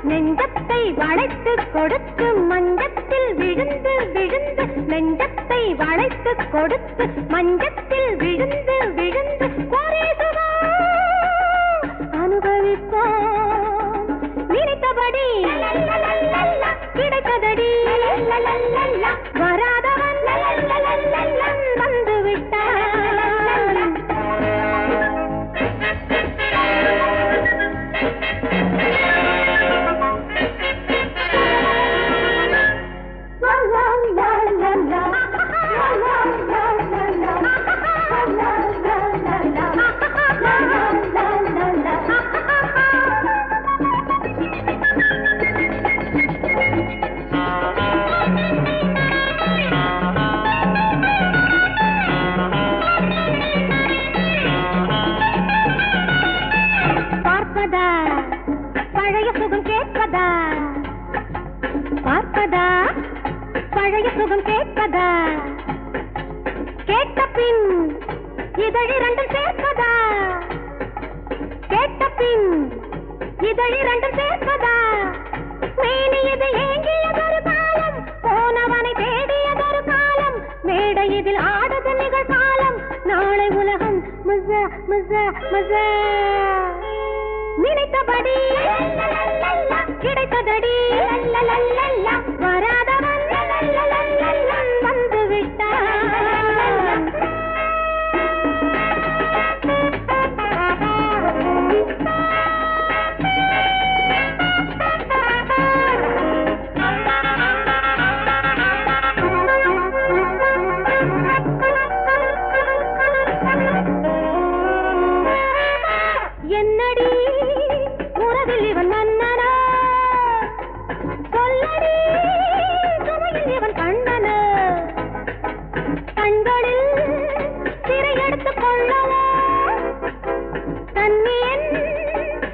நெஞ்சத்தை வளைத்து கொடுத்து மஞ்சத்தில் விழுந்து விழுந்து நெஞ்சத்தை வளைத்து கொடுத்து மஞ்சத்தில் விழுந்து விழுந்து அனுபவிப்போம் நினைத்தபடி கிடைத்ததடி வராதவன் வந்து விட்டான். பழைய சுகம் கேட்பதா பார்ப்பதா பழைய சுகம் கேட்பதா கேட்ட பின் இதழிரண்டும் சேர்ப்பதா கேட்ட பின் இதழிரண்டும் சேர்ப்பதா மேனியது ஏங்கியதொரு காலம் போனவனை தேடியதொரு காலம் மேடை இதில் ஆடுது நிகழ்காலம் நாளை உலகம் மஸா மஸா மஸா நினைத்தபடி கிடைத்ததடி வராதவன் வந்து விட்டான். என்னடி உறவில் இவன் மன்னனா சொல்லடி சுமையில் இவன் கண்ணனா கண்களில் சிறை எடுத்துக் கொள்ளவா தன்னியன்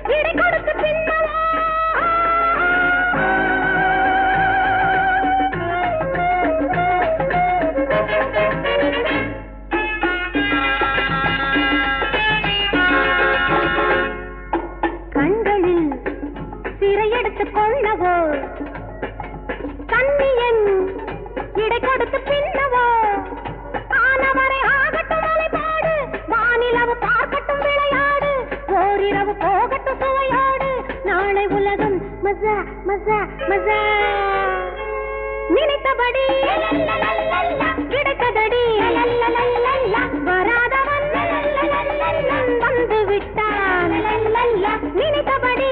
இடை கொடுத்து பின்னவா கண்களில் சிறை எடுத்துக் கொள்ளவோ கண்ணியன் இடை கொடுத்து பின்னவோ ஆனவரை ஆகட்டும் அலைபாடு வானிலவு பார்க்கட்டும் விளையாடு ஓரிரவு போகட்டும் சுவையாடு நாளை உலகம் மஸா மஸா மஸா நினைத்தபடி கிடைத்ததடி வராதவன் வந்து விட்டான் நினைத்தபடி